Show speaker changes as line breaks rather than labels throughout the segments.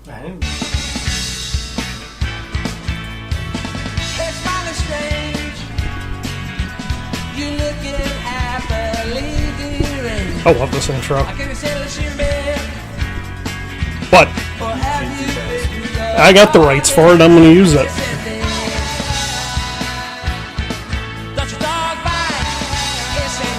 Right.
It's kind of strange. You looking happily doing.
I love this intro.
I can tell that you're mad.
But
Or have you been
I got the rights for it. I'm going to use it.
Don't your dog bite? Yes, indeed.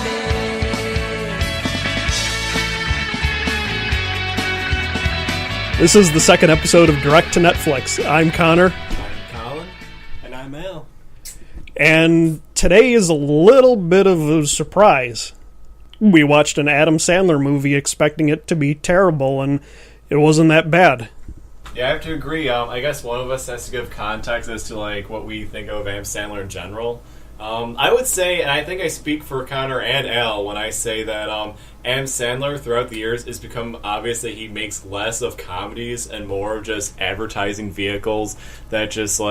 This is the second episode of Direct to Netflix. I'm Connor.
I'm Colin. And I'm Al.
And today is a little bit of a surprise. We watched an Adam Sandler movie expecting it to be terrible, and it wasn't that bad.
Yeah, I have to agree. I guess one of us has to give context as to like what we think of Adam Sandler in general. I would say, and I think I speak for Connor and Al when I say that Adam Sandler throughout the years it's become obvious that he makes less of comedies and more of just advertising vehicles that just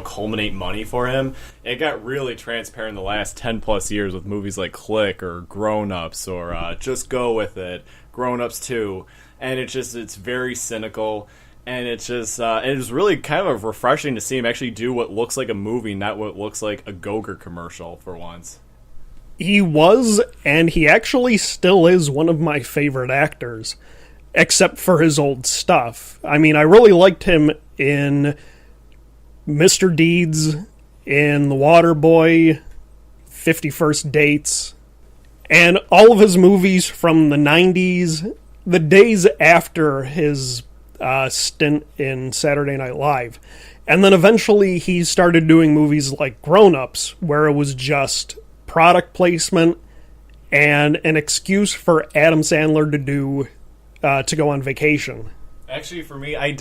culminate money for him. It got really transparent in the last 10 plus years with movies like Click or Grown Ups or Just Go With It, Grown Ups 2, and it's very cynical. And it's just, it was really kind of refreshing to see him actually do what looks like a movie, not what looks like a Go-Gurt commercial for once.
He was, and he actually still is one of my favorite actors, except for his old stuff. I mean, I really liked him in Mr. Deeds, in The Waterboy, 50 First Dates, and all of his movies from the 90s, the days after his stint in Saturday Night Live. And then eventually he started doing movies like Grown Ups, where it was just product placement and an excuse for Adam Sandler to go on vacation.
Actually, for me, I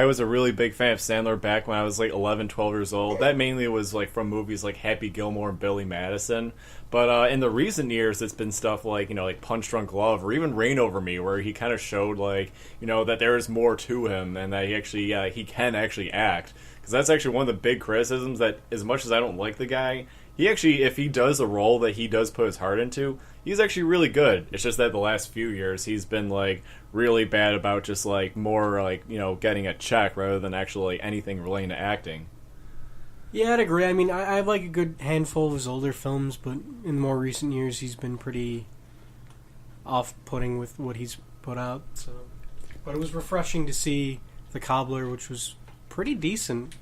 was a really big fan of Sandler back when I was 11, 12 years old. That mainly was from movies like Happy Gilmore and Billy Madison. But in the recent years, it's been stuff like Punch Drunk Love or even Reign Over Me, where he kind of showed that there is more to him and that he can actually act. Because that's actually one of the big criticisms, that as much as I don't like the guy, he actually, if he does a role that he does put his heart into, he's actually really good. It's just that the last few years he's been really bad about just more getting a check rather than actually anything relating to acting.
Yeah, I'd agree. I mean, I like a good handful of his older films, but in more recent years he's been pretty off-putting with what he's put out. So, but it was refreshing to see The Cobbler, which was pretty decent,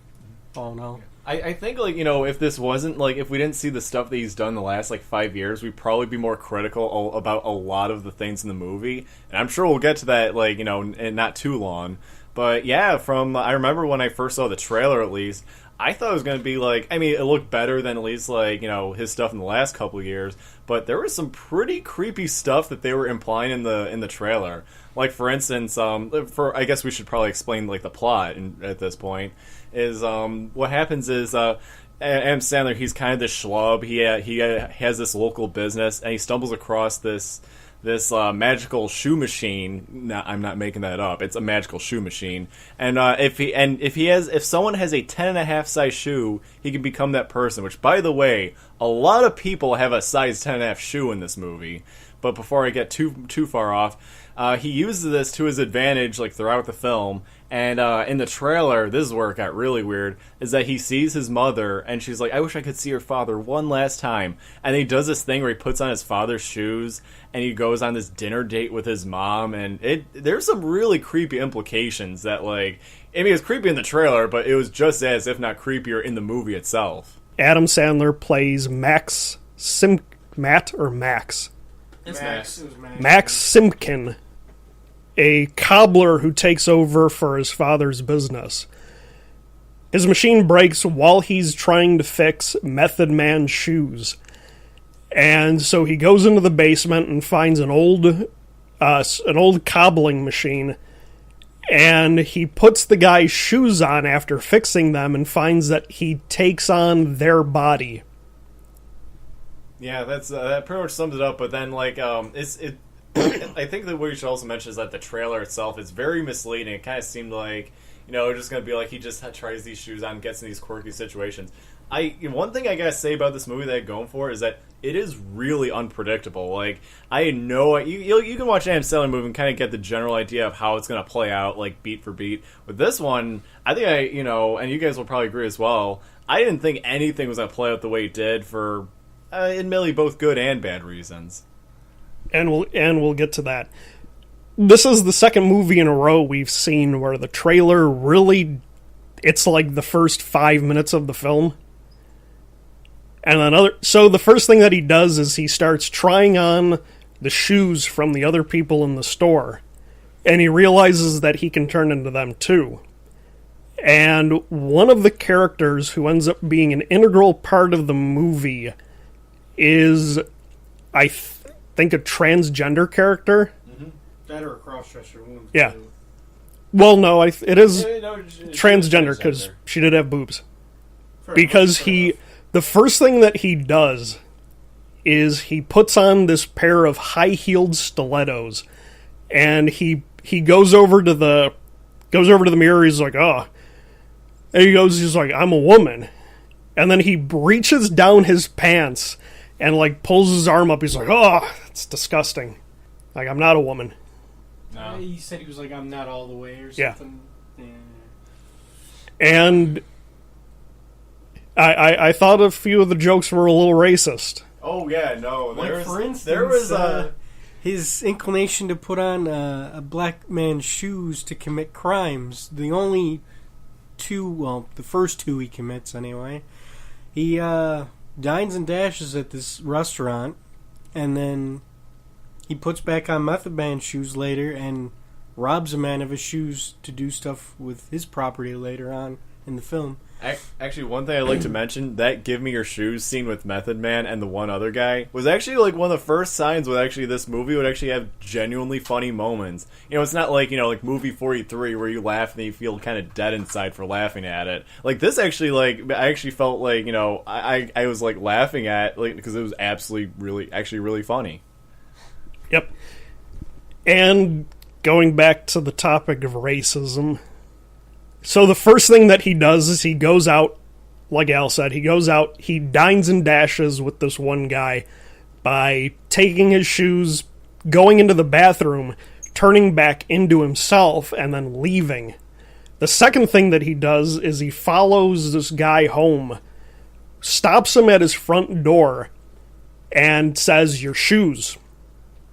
all in all.
I think, if this wasn't, if we didn't see the stuff that he's done the last, 5 years, we'd probably be more critical about a lot of the things in the movie. And I'm sure we'll get to that, in not too long. But, yeah, I remember when I first saw the trailer, at least, I thought it was going to be, it looked better than at least, his stuff in the last couple of years. But there was some pretty creepy stuff that they were implying in the trailer. For instance, I guess we should probably explain, the plot at this point. Is what happens is Adam Sandler, he's kind of this schlub. He has this local business, and he stumbles across this magical shoe machine. No, I'm not making that up. It's a magical shoe machine, and if someone has a 10.5 size shoe, he can become that person. Which, by the way, a lot of people have a size 10.5 shoe in this movie. But before I get too far off, he uses this to his advantage, throughout the film. And in the trailer, this is where it got really weird, is that he sees his mother, and she's like, I wish I could see her father one last time. And he does this thing where he puts on his father's shoes, and he goes on this dinner date with his mom, and there's some really creepy implications that, it's creepy in the trailer, but it was just as, if not creepier, in the movie itself.
Adam Sandler plays Max.
It's Max.
Max Simpkin, a cobbler who takes over for his father's business. His machine breaks while he's trying to fix Method Man's shoes. And so he goes into the basement and finds an old cobbling machine, and he puts the guy's shoes on after fixing them and finds that he takes on their body.
Yeah, that pretty much sums it up. But then, I think that what you should also mention is that the trailer itself is very misleading. It kind of seemed like, it's just going to be he just tries these shoes on, gets in these quirky situations. One thing I gotta say about this movie that I'm going for is that it is really unpredictable. Like, I know you can watch an Adam Sandler movie and kind of get the general idea of how it's gonna play out, like beat for beat. With this one, I think and you guys will probably agree as well. I didn't think anything was gonna play out the way it did for, admittedly, both good and bad reasons.
And we'll get to that. This is the second movie in a row we've seen where the trailer really, it's like the first 5 minutes of the film. And so the first thing that he does is he starts trying on the shoes from the other people in the store. And he realizes that he can turn into them too. And one of the characters who ends up being an integral part of the movie is, I think, a transgender character.
That or a cross-dresser wound.
Yeah.
Too.
Well, no, it is
It's
transgender because she did have boobs. Because the first thing that he does is he puts on this pair of high-heeled stilettos, and he goes over to the mirror. He's like, oh, and he's like, I'm a woman, and then he reaches down his pants and like pulls his arm up. He's like, oh, it's disgusting. Like, I'm not a woman.
No.
He said he was like, I'm not all the way or
Yeah.
something. Yeah.
And I thought a few of the jokes were a little racist.
Oh yeah, no.
Like, for instance,
there was
his inclination to put on a black man's shoes to commit crimes. The only two, well, the first two he commits anyway. He dines and dashes at this restaurant, and then he puts back on Method Man shoes later and robs a man of his shoes to do stuff with his property later on in the film.
Actually, one thing I'd like to mention, that Give Me Your Shoes scene with Method Man and the one other guy was actually like one of the first signs with actually this movie would actually have genuinely funny moments. You know, it's not like, like movie 43 where you laugh and you feel kind of dead inside for laughing at it. Like this actually, like, I actually felt like, I was like laughing at, like, because it was absolutely really funny.
Yep. And going back to the topic of racism. So the first thing that he does is he goes out, like Al said, he dines and dashes with this one guy by taking his shoes, going into the bathroom, turning back into himself, and then leaving. The second thing that he does is he follows this guy home, stops him at his front door, and says, your shoes.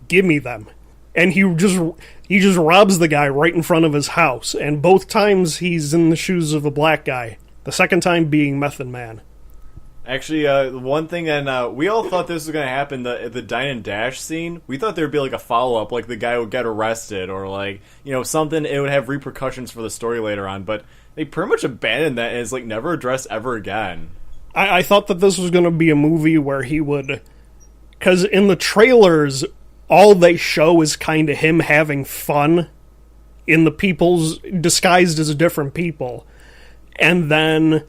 Give me them. And he just robs the guy right in front of his house. And both times he's in the shoes of a black guy. The second time being Method Man.
Actually, one thing, and we all thought this was going to happen, the dine and dash scene. We thought there would be like a follow-up, like the guy would get arrested, or like, something, it would have repercussions for the story later on. But they pretty much abandoned that and it's like never addressed ever again.
I thought that this was going to be a movie where he would... Because in the trailers, all they show is kind of him having fun in the people's... disguised as different people. And then,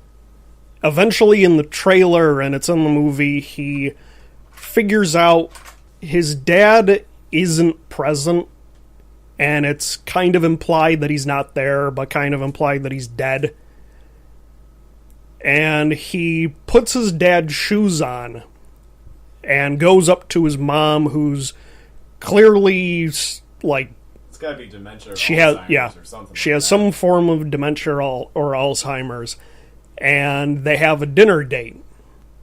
eventually in the trailer, and it's in the movie, he figures out his dad isn't present, and it's kind of implied that he's not there, but kind of implied that he's dead. And he puts his dad's shoes on and goes up to his mom, who's clearly, like...
It's gotta be dementia or
she has,
Alzheimer's or something.
She has some form of dementia or Alzheimer's, and they have a dinner date.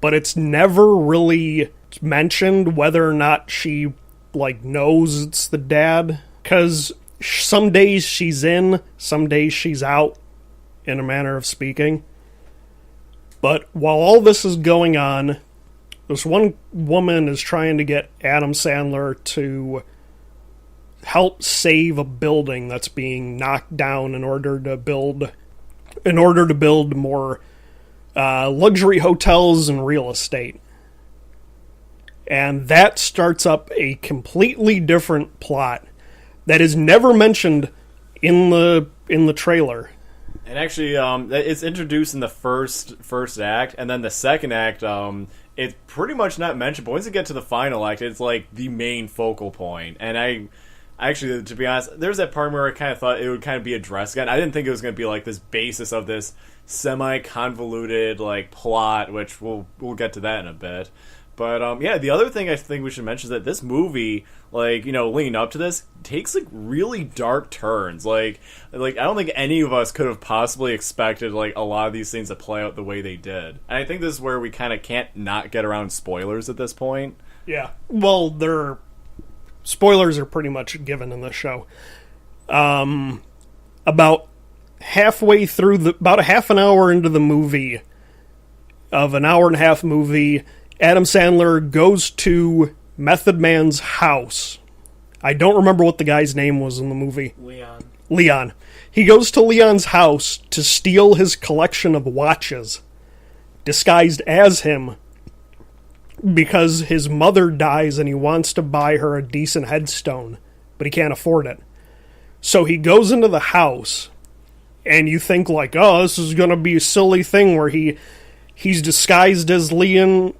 But it's never really mentioned whether or not she, like, knows it's the dad. Because some days she's in, some days she's out, in a manner of speaking. But while all this is going on, this one woman is trying to get Adam Sandler to help save a building that's being knocked down in order to build more luxury hotels and real estate. And that starts up a completely different plot that is never mentioned in the trailer.
And actually, it's introduced in the first act, and then the second act, it's pretty much not mentioned. But once you get to the final act, it's like the main focal point. And Actually, to be honest, there was that part where I kind of thought it would kind of be addressed again. I didn't think it was going to be like this basis of this semi-convoluted like plot, which we'll get to that in a bit. But yeah, the other thing I think we should mention is that this movie, like, you know, leading up to this, takes like really dark turns. Like I don't think any of us could have possibly expected like a lot of these things to play out the way they did. And I think this is where we kind of can't not get around spoilers at this point.
Yeah. Well, spoilers are pretty much given in this show. About halfway through about a half an hour into the movie, of an hour and a half movie, Adam Sandler goes to Method Man's house. I don't remember what the guy's name was in the movie. Leon. He goes to Leon's house to steal his collection of watches, disguised as him, because his mother dies and he wants to buy her a decent headstone, but he can't afford it. So he goes into the house, and you think like, oh, this is going to be a silly thing where he's disguised as Leon,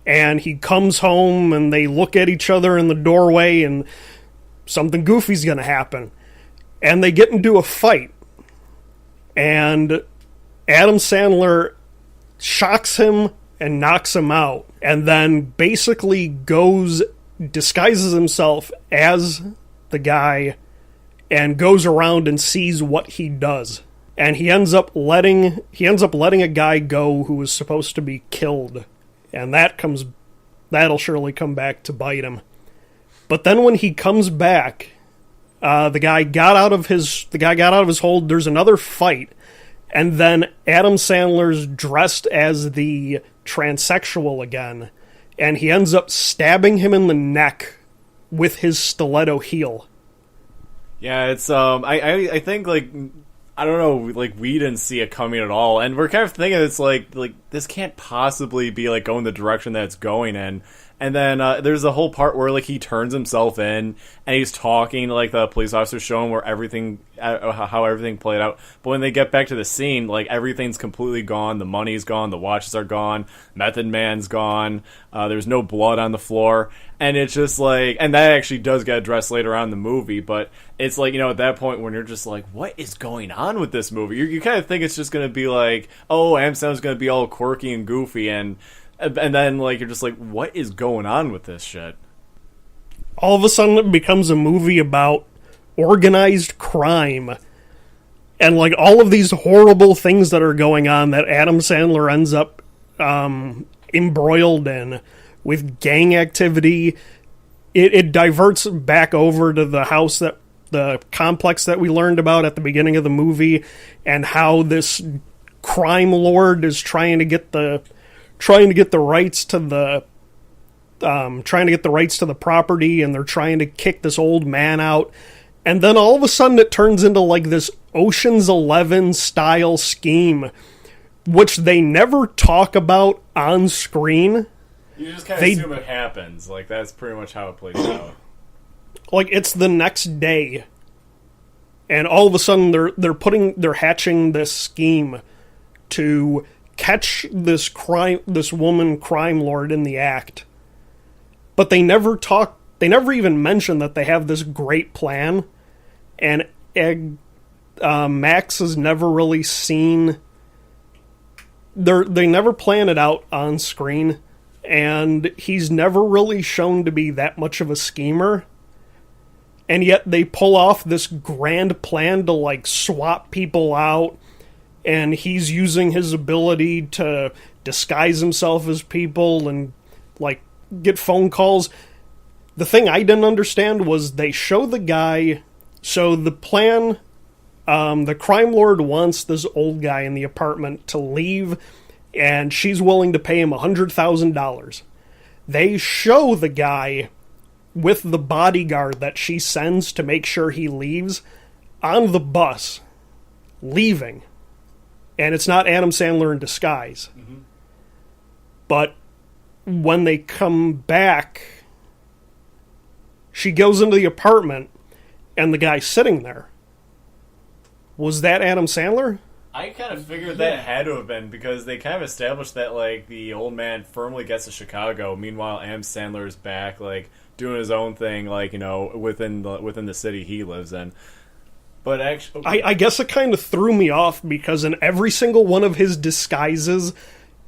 and he comes home and they look at each other in the doorway and something goofy's going to happen. And they get into a fight. And Adam Sandler shocks him and knocks him out. And then basically disguises himself as the guy and goes around and sees what he does. And he ends up letting a guy go who was supposed to be killed. And that'll surely come back to bite him. But then when he comes back, the guy got out of his hold. There's another fight, and then Adam Sandler's dressed as the transsexual again, and he ends up stabbing him in the neck with his stiletto heel.
Yeah, it's I think like, I don't know, like, we didn't see it coming at all, and we're kind of thinking it's like this can't possibly be like going the direction that it's going in. And then there's a whole part where like he turns himself in and he's talking to like the police officer, showing where how everything played out. But when they get back to the scene, like everything's completely gone. The money's gone. The watches are gone. Method Man's gone. There's no blood on the floor, and it's just like, and that actually does get addressed later on in the movie. But it's like, you know, at that point when you're just like, what is going on with this movie? You kind of think it's just going to be like, oh, Adam Sandler's going to be all quirky and goofy, and then, like, you're just like, what is going on with this shit?
All of a sudden, it becomes a movie about organized crime. And, like, all of these horrible things that are going on that Adam Sandler ends up embroiled in, with gang activity. It diverts back over to the complex that we learned about at the beginning of the movie, and how this crime lord is trying to get the rights to the property, and they're trying to kick this old man out. And then all of a sudden it turns into like this Ocean's 11 style scheme, which they never talk about on screen.
You just kind of assume it happens. Like, that's pretty much how it plays out.
Like, it's the next day, and all of a sudden they're hatching this scheme to catch this woman crime lord in the act. But they never even mention that they have this great plan, and Max has never really seen. They never plan it out on screen, and he's never really shown to be that much of a schemer. And yet they pull off this grand plan to like swap people out. And he's using his ability to disguise himself as people and, like, get phone calls. The thing I didn't understand was they show the guy. So the plan, the crime lord wants this old guy in the apartment to leave, and she's willing to pay him $100,000. They show the guy with the bodyguard that she sends to make sure he leaves on the bus, leaving. And it's not Adam Sandler in disguise. Mm-hmm. But when they come back, she goes into the apartment, and the guy's sitting there. Was that Adam Sandler?
I kind of figured that had to have been, because they kind of established that, like, the old man firmly gets to Chicago. Meanwhile, Adam Sandler is back, like, doing his own thing, like, you know, within the city he lives in. But actually,
I guess it kind of threw me off because in every single one of his disguises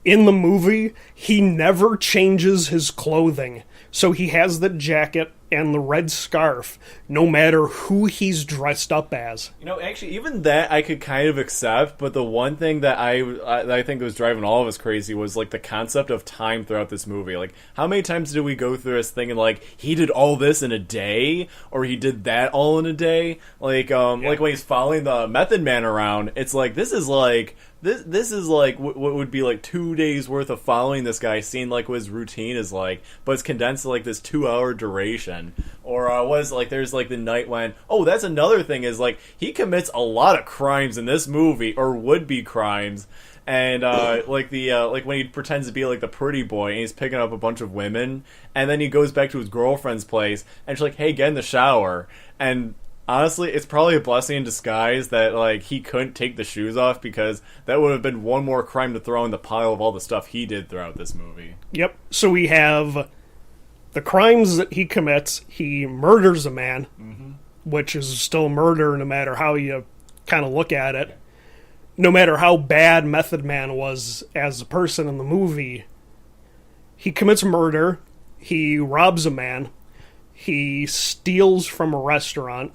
in the movie, he never changes his clothing. So he has the jacket and the red scarf, no matter who he's dressed up as.
you know, actually, even that I could kind of accept. But the one thing that I think was driving all of us crazy was like the concept of time throughout this movie. Like, how many times did we go through this thing and like he did all this in a day, or he did that all in a day? Like, like when he's following the Method Man around, it's like this is like. This is like what would be like 2 days worth of following this guy, seeing like what his routine is like, but it's condensed to like this 2-hour duration. Or was like there's like the night when that's another thing is like he commits a lot of crimes in this movie, or would be crimes. And like the like when he pretends to be like the pretty boy and he's picking up a bunch of women, and then he goes back to his girlfriend's place and she's like, "Hey, get in the shower." And honestly, it's probably a blessing in disguise that like he couldn't take the shoes off, because that would have been one more crime to throw in the pile of all the stuff he did throughout this movie.
Yep. So we have the crimes that he commits. He murders a man, which is still murder no matter how you kind of look at it. No matter how bad Method Man was as a person in the movie, he commits murder. He robs a man. He steals from a restaurant.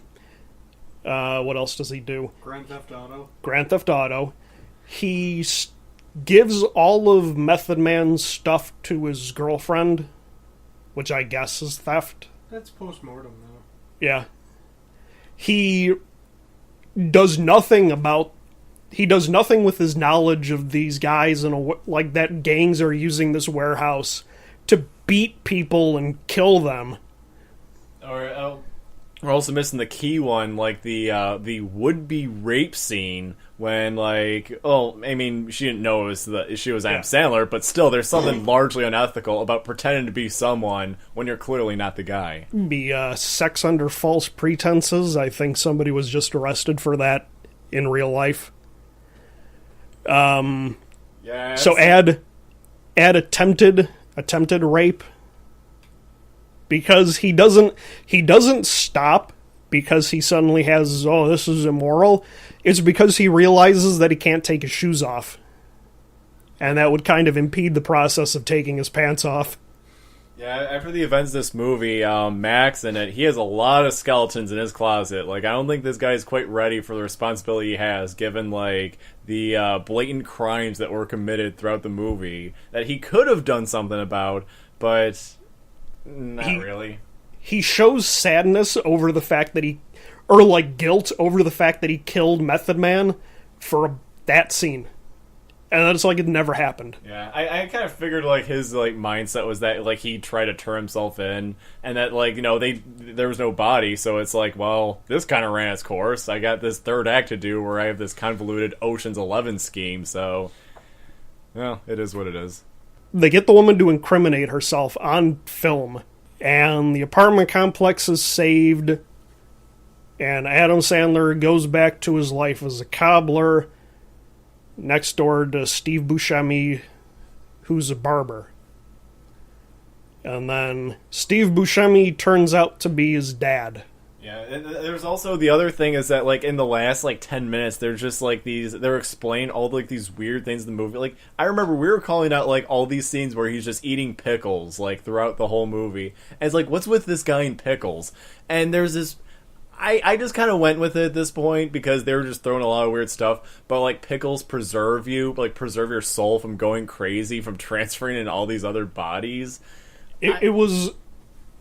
What else does he do?
Grand Theft Auto.
Grand Theft Auto. He gives all of Method Man's stuff to his girlfriend, which I guess is theft.
That's post-mortem, though.
Yeah. He does nothing with his knowledge of these guys and like that gangs are using this warehouse to beat people and kill them.
We're also missing the key one, like the would-be rape scene when, like, I mean, she didn't know she was Adam Sandler, but still, there's something largely unethical about pretending to be someone when you're clearly not the guy.
Be sex under false pretenses. I think somebody was just arrested for that in real life.
Yeah.
So add attempted rape. Because he doesn't stop because he suddenly has, this is immoral. It's because he realizes that he can't take his shoes off. And that would kind of impede the process of taking his pants off.
Yeah, after the events of this movie, Max in it, he has a lot of skeletons in his closet. Like, I don't think this guy's quite ready for the responsibility he has, given, like, the blatant crimes that were committed throughout the movie that he could have done something about, but not really.
He shows sadness over the fact that guilt over the fact that he killed Method Man for that scene. And then it's like it never happened.
Yeah, I kind of figured, like, his, like, mindset was that, like, he tried to turn himself in, and that, like, you know, there was no body, so it's like, well, this kind of ran its course. I got this third act to do where I have this convoluted Ocean's 11 scheme, so, well, it is what it is.
They get the woman to incriminate herself on film, and the apartment complex is saved, and Adam Sandler goes back to his life as a cobbler next door to Steve Buscemi, who's a barber. And then Steve Buscemi turns out to be his dad.
Yeah, and there's also the other thing is that, like, in the last, like, 10 minutes, there's just, like, they're explaining all, like, these weird things in the movie. Like, I remember we were calling out, like, all these scenes where he's just eating pickles, like, throughout the whole movie. And it's like, what's with this guy and pickles? And there's this... I just kind of went with it at this point because they were just throwing a lot of weird stuff. But, like, pickles preserve you, like, preserve your soul from going crazy, from transferring in all these other bodies.
It was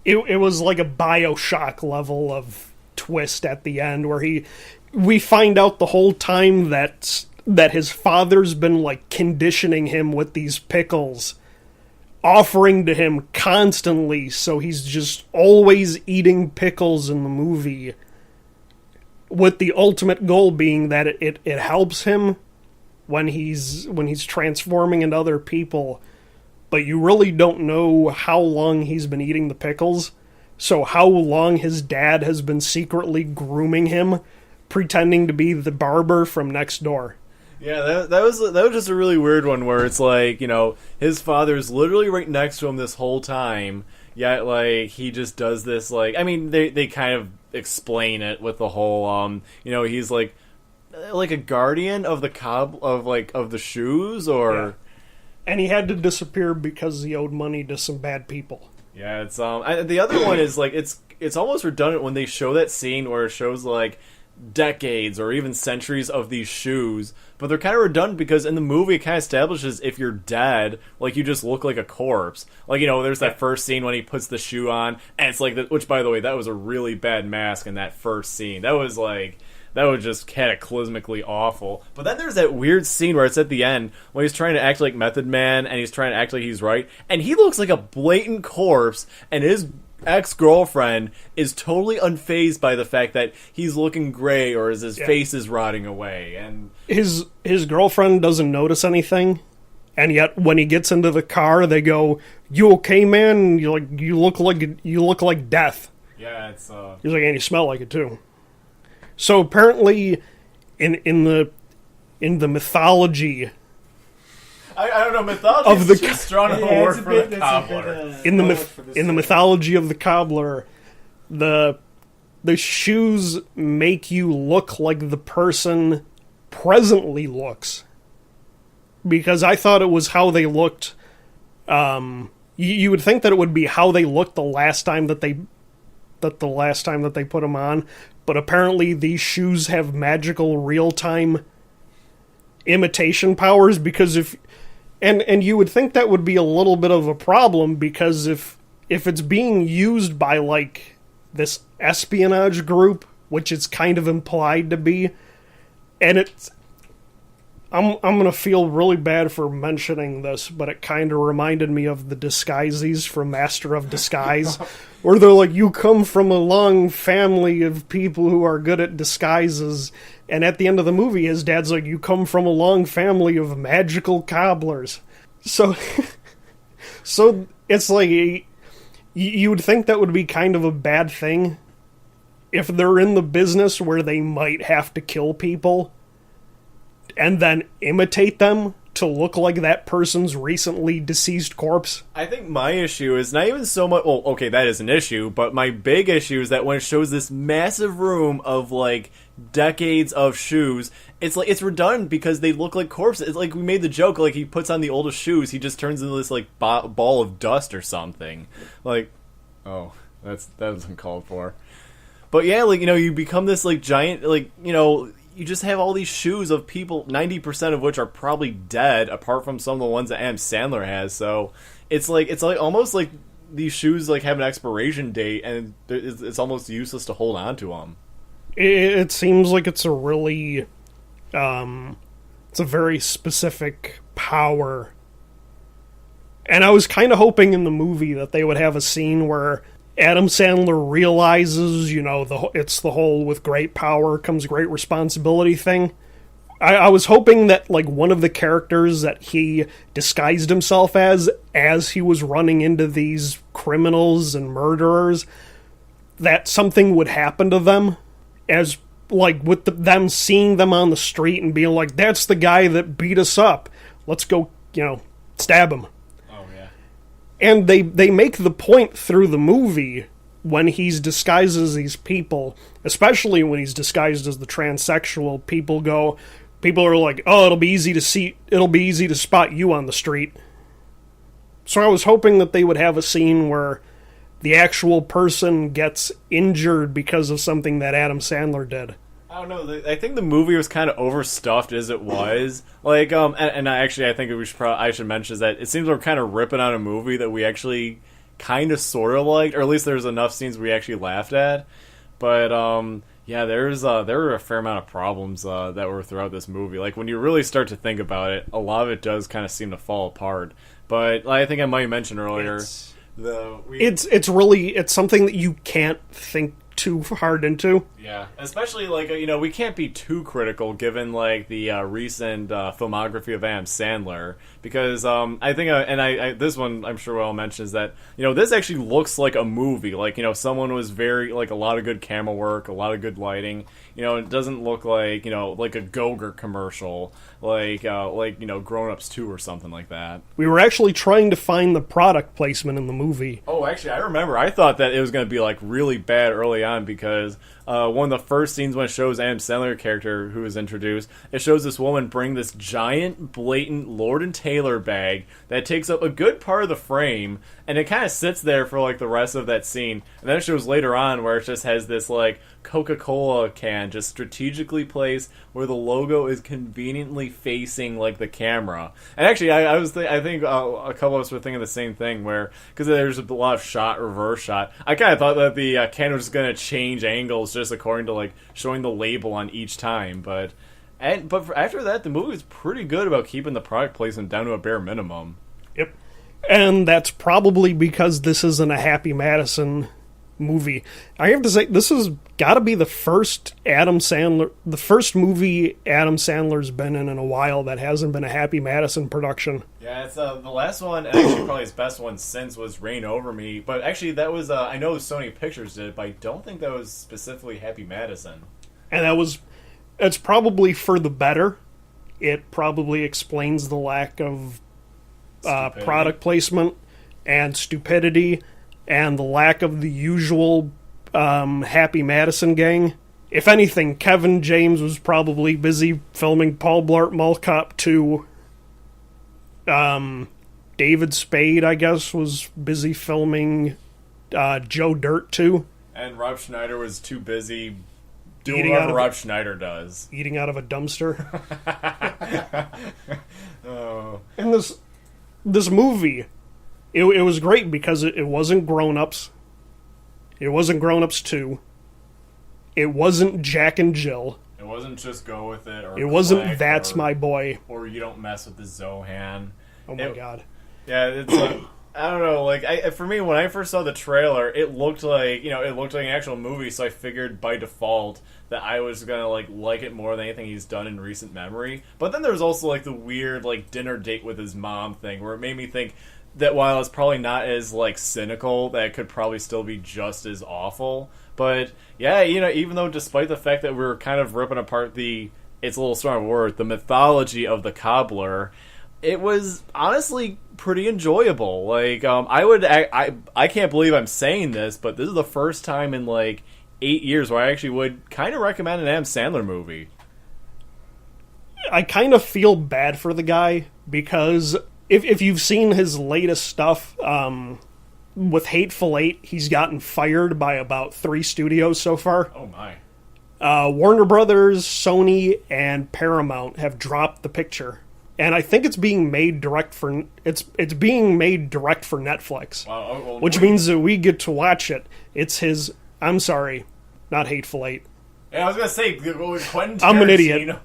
like a BioShock level of twist at the end where we find out the whole time that his father's been, like, conditioning him with these pickles, offering to him constantly, so he's just always eating pickles in the movie, with the ultimate goal being that it helps him when he's transforming into other people. But you really don't know how long he's been eating the pickles, so how long his dad has been secretly grooming him, pretending to be the barber from next door.
Yeah, that was just a really weird one where it's like, you know, his father's literally right next to him this whole time, yet like he just does this like I mean they kind of explain it with the whole he's like a guardian of the of the shoes or.
Yeah. And he had to disappear because he owed money to some bad people.
Yeah, it's the other one is like it's almost redundant when they show that scene where it shows like decades or even centuries of these shoes, but they're kind of redundant because in the movie it kind of establishes if you're dead, like you just look like a corpse. Like there's that first scene when he puts the shoe on, and it's like which by the way that was a really bad mask in that first scene. That was just cataclysmically awful. But then there's that weird scene where it's at the end when he's trying to act like Method Man and he's trying to act like he's right, and he looks like a blatant corpse, and his ex-girlfriend is totally unfazed by the fact that he's looking gray or his face is rotting away, and
his girlfriend doesn't notice anything, and yet when he gets into the car they go, "You okay, man? You look like death."
Yeah, it's
he's like, "And you smell like it too." So apparently in the mythology
I don't know, mythology
of
is too strong of a word for the cobbler.
In the mythology of the cobbler, the shoes make you look like the person presently looks. Because I thought it was how they looked. You would think that it would be how they looked the last time that they put them on, but apparently these shoes have magical real-time imitation powers because and you would think that would be a little bit of a problem because if it's being used by like this espionage group, which it's kind of implied to be, and I'm gonna feel really bad for mentioning this, but it kind of reminded me of the Disguises from Master of Disguise, where they're like, you come from a long family of people who are good at disguises, and at the end of the movie, his dad's like, you come from a long family of magical cobblers. So it's like, you would think that would be kind of a bad thing if they're in the business where they might have to kill people and then imitate them to look like that person's recently deceased corpse.
I think my issue is not even so much... Well, okay, that is an issue, but my big issue is that when it shows this massive room of, like, decades of shoes, it's like it's redundant because they look like corpses. It's like we made the joke, like, he puts on the oldest shoes, he just turns into this, like, ball of dust or something. Like, oh, that wasn't called for. But yeah, like, you become this, like, giant, like, you just have all these shoes of people, 90% of which are probably dead, apart from some of the ones that Adam Sandler has. So it's like almost like these shoes like have an expiration date, and it's almost useless to hold on to them.
It seems like it's a really, it's a very specific power. And I was kind of hoping in the movie that they would have a scene where Adam Sandler realizes, it's the whole with great power comes great responsibility thing. I was hoping that, like, one of the characters that he disguised himself as he was running into these criminals and murderers, that something would happen to them, as, like, with them seeing them on the street and being like, that's the guy that beat us up. Let's go, stab him. And they make the point through the movie when he's disguised as these people, especially when he's disguised as the transsexual, people are like, oh, it'll be easy to spot you on the street. So I was hoping that they would have a scene where the actual person gets injured because of something that Adam Sandler did.
I don't know. I think the movie was kind of overstuffed as it was. Like, and I think I should mention is that it seems we're kind of ripping on a movie that we actually kind of sort of liked, or at least there's enough scenes we actually laughed at. But yeah, there were a fair amount of problems that were throughout this movie. Like when you really start to think about it, a lot of it does kind of seem to fall apart. But I think I might have mentioned earlier,
it's something that you can't think too hard into.
Yeah, especially like we can't be too critical given like the recent filmography of Adam Sandler, because I think I this one I'm sure I'll mention is that this actually looks like a movie. Like someone was very like a lot of good camera work, a lot of good lighting. It doesn't look like like a Go-Gurt commercial, like Grown Ups 2 or something like that.
We were actually trying to find the product placement in the movie.
Oh, actually, I remember. I thought that it was going to be like really bad early on because one of the first scenes when it shows Adam Sandler character who is introduced, it shows this woman bring this giant, blatant Lord and Taylor bag that takes up a good part of the frame, and it kind of sits there for like the rest of that scene. And then it shows later on where it just has this like Coca-Cola can just strategically placed where the logo is conveniently facing like the camera. And actually, I think a couple of us were thinking the same thing where because there's a lot of shot reverse shot. I kind of thought that the can was going to change angles just according to like showing the label on each time, but after that, the movie was pretty good about keeping the product placement down to a bare minimum.
Yep, and that's probably because this isn't a Happy Madison movie. I have to say, this has got to be the first movie Adam Sandler's been in a while that hasn't been a Happy Madison production.
Yeah, it's the last one, and actually probably his best one since was Reign Over Me. But actually, that was I know Sony Pictures did it, but I don't think that was specifically Happy Madison.
And it's probably for the better. It probably explains the lack of product placement and stupidity, and the lack of the usual Happy Madison gang. If anything, Kevin James was probably busy filming Paul Blart Mall Cop 2. David Spade, I guess, was busy filming Joe Dirt 2.
And Rob Schneider was too busy doing whatever Rob Schneider does.
Eating out of a dumpster.
Oh.
And this movie, it was great because it wasn't Grown Ups. It wasn't Grown Ups 2. It wasn't Jack and Jill.
It wasn't Just Go With It. Or
it wasn't
Click
That's My Boy.
Or You Don't Mess With the Zohan.
Oh my god.
Yeah, it's I don't know. Like for me, when I first saw the trailer, it looked like an actual movie. So I figured by default that I was gonna like it more than anything he's done in recent memory. But then there was also like the weird like dinner date with his mom thing, where it made me think that while it's probably not as like cynical, that it could probably still be just as awful. But yeah, even though despite the fact that we're kind of ripping apart it's a little strong word, the mythology of the Cobbler, it was honestly pretty enjoyable. Like I can't believe I'm saying this, but this is the first time in like 8 years where I actually would kind of recommend an Adam Sandler movie.
I kind of feel bad for the guy because if you've seen his latest stuff with Hateful Eight, he's gotten fired by about 3 studios so far.
Oh my.
Warner Brothers, Sony, and Paramount have dropped the picture. And I think it's being made direct for Netflix.
Wow. Well,
which means that we get to watch it. It's his. I'm sorry, not Hateful Eight.
Yeah, I was gonna say Quentin Tarantino.
I'm an idiot.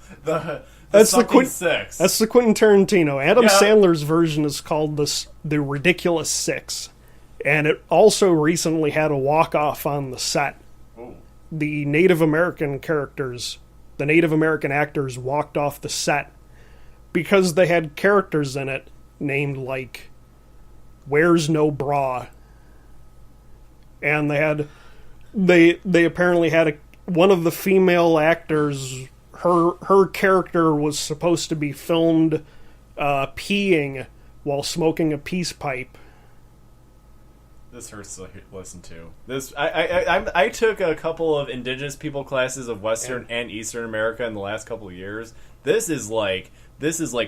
That's the Six.
That's the Quentin Tarantino. Adam
Yeah.
Sandler's version is called the Ridiculous Six, and it also recently had a walk-off on the set.
Ooh.
The Native American actors walked off the set because they had characters in it named like Where's No Bra, and they apparently had one of the female actors. Her character was supposed to be filmed peeing while smoking a peace pipe.
This hurts to listen to. I took a couple of indigenous people classes of Western and Eastern America in the last couple of years. This is like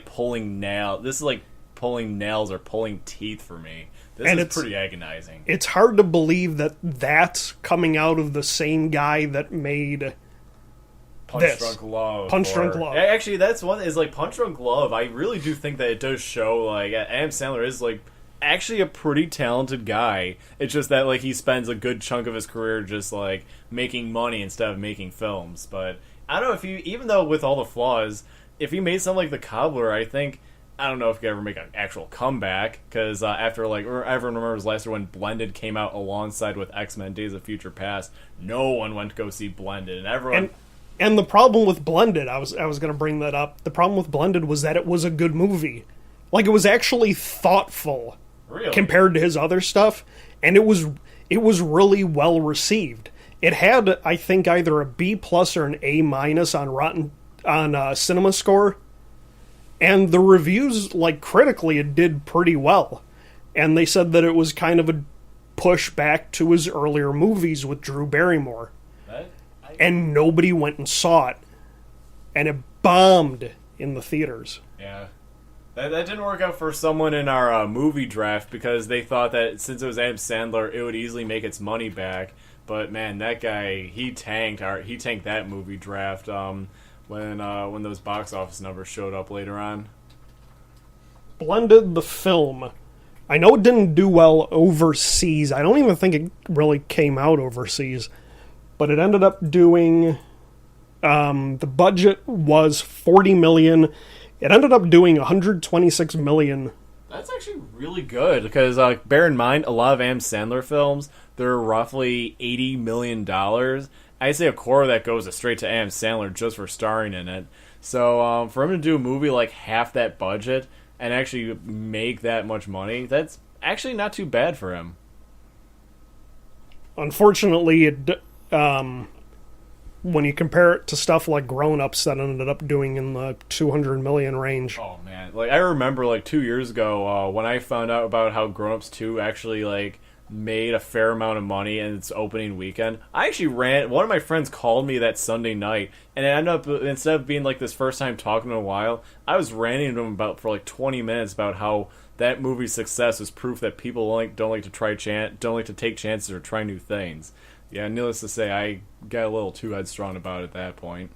pulling nail. This is like pulling nails or pulling teeth for me. This is pretty agonizing. It's
hard to believe that that's coming out of the same guy that made
Punch Drunk Love.
Punch Drunk Love.
Actually, that's one is like Punch Drunk Love. I really do think that it does show like Adam Sandler is like actually a pretty talented guy. It's just that like he spends a good chunk of his career just like making money instead of making films. But I don't know if even though with all the flaws, if he made something like The Cobbler, I think I don't know if he could ever make an actual comeback, because after, like, everyone remembers last year when Blended came out alongside with X-Men Days of Future Past, no one went to go see Blended, and everyone...
And the problem with Blended, I was going to bring that up, the problem with Blended was that it was a good movie. Like, it was actually thoughtful
Really?
compared to his other stuff, and it was really well received. It had, I think, either a B+ or an A- on Cinema Score, and the reviews, like, critically, it did pretty well. And they said that it was kind of a push back to his earlier movies with Drew Barrymore. And nobody went and saw it. And it bombed in the theaters.
Yeah. That didn't work out for someone in our movie draft, because they thought that since it was Adam Sandler, it would easily make its money back. But man, that guy, he tanked that movie draft when those box office numbers showed up later on.
Blended, the film. I know it didn't do well overseas. I don't even think it really came out overseas. But it ended up doing... the budget was $40 million. It ended up doing $126 million.
That's actually really good, because bear in mind, a lot of Adam Sandler films, they're roughly $80 million. I'd say a quarter of that goes straight to Adam Sandler just for starring in it. So for him to do a movie like half that budget and actually make that much money, that's actually not too bad for him.
Unfortunately, when you compare it to stuff like Grown Ups that ended up doing in the 200 million range.
Oh man, like I remember like 2 years ago when I found out about how Grown Ups 2 actually like made a fair amount of money in its opening weekend. I actually one of my friends called me that Sunday night, and it ended up, instead of being like this first time talking in a while, I was ranting to him for like 20 minutes about how that movie's success is proof that people don't like to take chances or try new things. Yeah, needless to say, I got a little too headstrong about it at that point.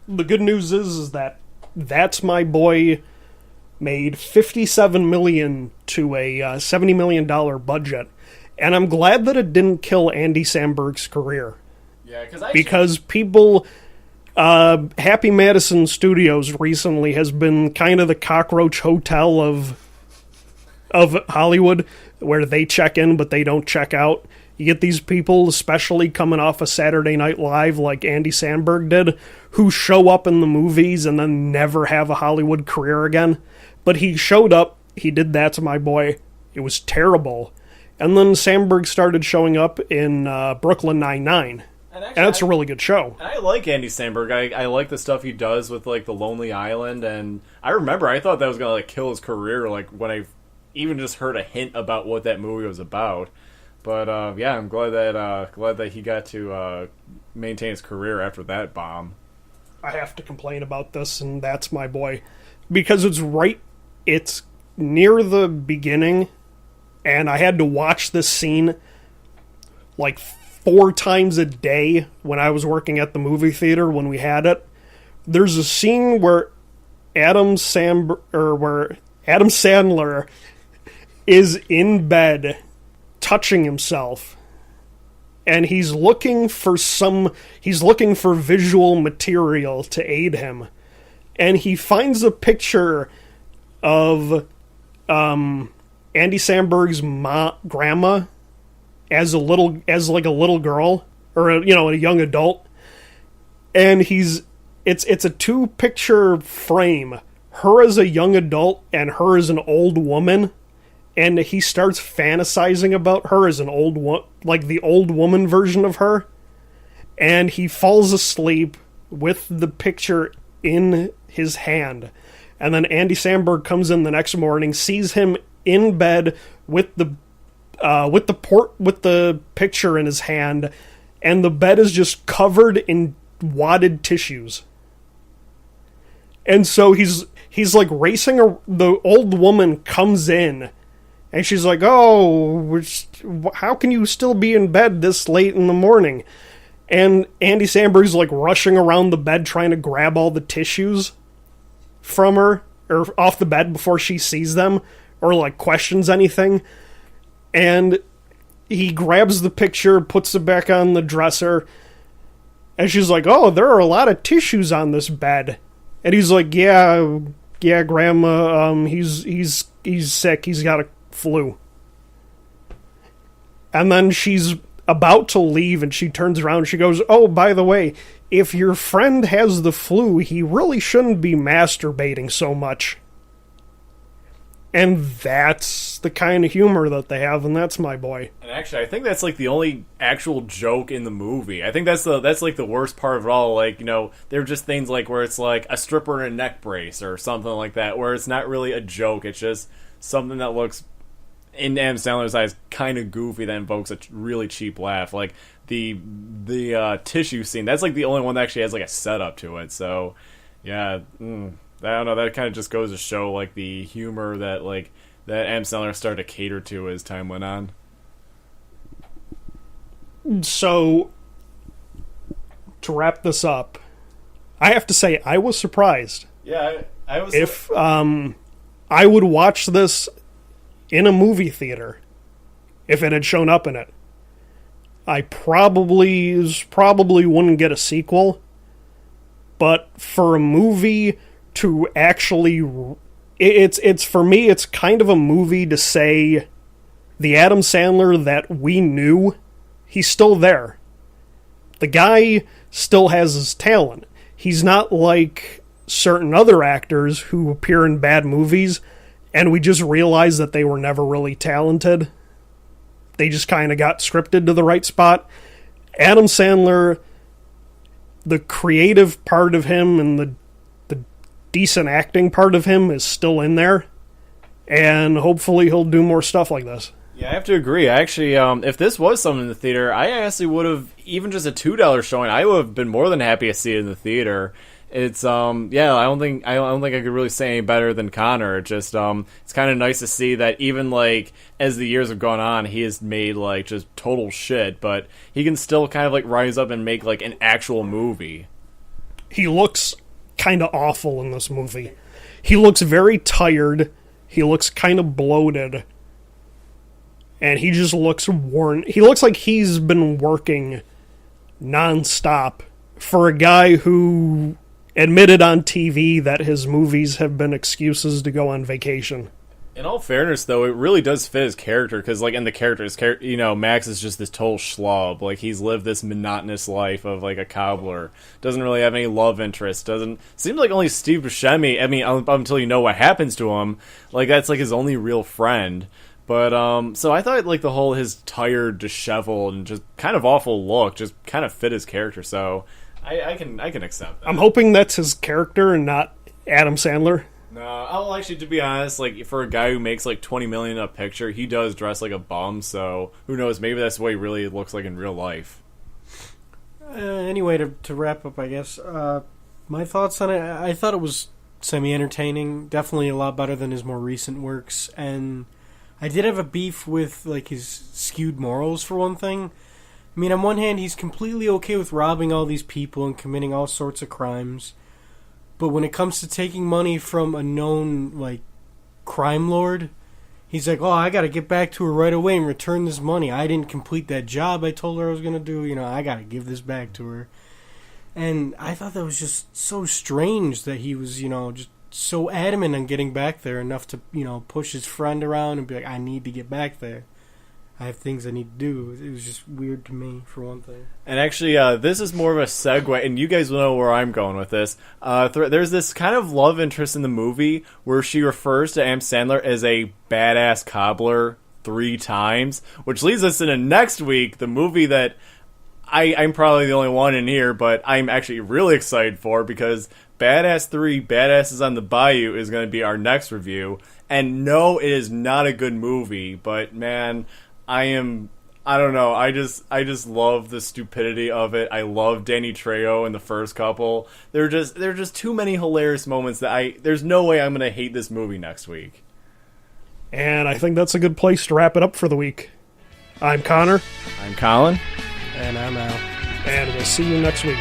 The good news is that That's My Boy made $57 million to a $70 million budget, and I'm glad that it didn't kill Andy Samberg's career.
Yeah,
because people, Happy Madison Studios recently has been kind of the cockroach hotel of Hollywood, where they check in but they don't check out. You get these people, especially coming off of Saturday Night Live like Andy Samberg did, who show up in the movies and then never have a Hollywood career again. But he showed up, he did That's My Boy, it was terrible. And then Samberg started showing up in Brooklyn Nine-Nine. And it's a really good show.
I like Andy Samberg. I like the stuff he does with like The Lonely Island, and I remember I thought that was gonna like kill his career, like when I even just heard a hint about what that movie was about. But yeah, I'm glad that he got to maintain his career after that bomb.
I have to complain about this, and That's My Boy, because it's near the beginning, and I had to watch this scene like 4 times a day when I was working at the movie theater when we had it. There's a scene where Adam Sandler is in bed touching himself, and he's looking for visual material to aid him, and he finds a picture of Andy Samberg's grandma as a little girl, or a young adult, and it's a 2-picture frame, her as a young adult and her as an old woman. And he starts fantasizing about her as the old woman version of her. And he falls asleep with the picture in his hand. And then Andy Samberg comes in the next morning, sees him in bed with the picture in his hand, and the bed is just covered in wadded tissues. And so he's like racing. The old woman comes in. And she's like, "Oh, how can you still be in bed this late in the morning?" And Andy Samberg's like rushing around the bed trying to grab all the tissues from her, or off the bed before she sees them, or like questions anything. And he grabs the picture, puts it back on the dresser, and she's like, "Oh, there are a lot of tissues on this bed." And he's like, "Yeah, yeah, Grandma, he's sick. He's got a flu. And then she's about to leave, and she turns around and she goes, oh, by the way, if your friend has the flu, he really shouldn't be masturbating so much. And that's the kind of humor that they have, and that's my boy.
And actually, I think that's like the only actual joke in the movie. I think that's like the worst part of it all. Like, you know, they're just things like where it's like a stripper in a neck brace or something like that, where it's not really a joke. It's just something that looks, in Adam Sandler's eyes, kind of goofy that invokes a really cheap laugh. Like the tissue scene, that's like the only one that actually has like a setup to it. So, yeah. I don't know, that kind of just goes to show, like, the humor that Adam Sandler started to cater to as time went on.
So, to wrap this up, I have to say, I was surprised.
Yeah, I was...
If I would watch this in a movie theater, if it had shown up in it, I probably wouldn't get a sequel, but for a movie to actually, it's for me, it's kind of a movie to say the Adam Sandler that we knew, he's still there. The guy still has his talent. He's not like certain other actors who appear in bad movies and we just realize that they were never really talented. They just kind of got scripted to the right spot. Adam Sandler, the creative part of him and the decent acting part of him is still in there, and hopefully he'll do more stuff like this.
Yeah, I have to agree. Actually, if this was something in the theater, I actually would have, even just a $2 showing, I would have been more than happy to see it in the theater. It's yeah, I don't think I could really say any better than Connor. It just it's kind of nice to see that even like as the years have gone on, he has made like just total shit, but he can still kind of like rise up and make like an actual movie.
He looks kind of awful in this movie. He looks very tired. He looks kind of bloated. And he just looks worn. He looks like he's been working nonstop for a guy who admitted on TV that his movies have been excuses to go on vacation.
In all fairness, though, it really does fit his character, because, like, in the character, you know, Max is just this total schlub. Like, he's lived this monotonous life of, like, a cobbler. Doesn't really have any love interest. Seems like only Steve Buscemi, I mean, until you know what happens to him, like, that's, like, his only real friend. But, so I thought, like, his tired, disheveled, and just kind of awful look just kind of fit his character, so I can accept that.
I'm hoping that's his character and not Adam Sandler.
No, I'll actually, to be honest, like, for a guy who makes, like, $20 million a picture, he does dress like a bum, so who knows, maybe that's what he really looks like in real life.
Anyway, to wrap up, I guess, my thoughts on it, I thought it was semi-entertaining, definitely a lot better than his more recent works, and I did have a beef with, like, his skewed morals, for one thing. I mean, on one hand, he's completely okay with robbing all these people and committing all sorts of crimes, but when it comes to taking money from a known, like, crime lord, he's like, oh, I gotta get back to her right away and return this money. I didn't complete that job I told her I was gonna do. You know, I gotta give this back to her. And I thought that was just so strange that he was, you know, just so adamant on getting back there enough to, you know, push his friend around and be like, I need to get back there. I have things I need to do. It was just weird to me, for one thing.
And actually, this is more of a segue, and you guys will know where I'm going with this. There's this kind of love interest in the movie where she refers to Adam Sandler as a badass cobbler 3 times, which leads us into next week, the movie that I'm probably the only one in here, but I'm actually really excited for, because Badass 3, Badasses on the Bayou is going to be our next review. And no, it is not a good movie, but man, I don't know, I just love the stupidity of it. I love Danny Trejo in the first couple. There are just too many hilarious moments that there's no way I'm going to hate this movie next week.
And I think that's a good place to wrap it up for the week. I'm Connor.
I'm Colin.
And I'm out.
And we'll see you next week.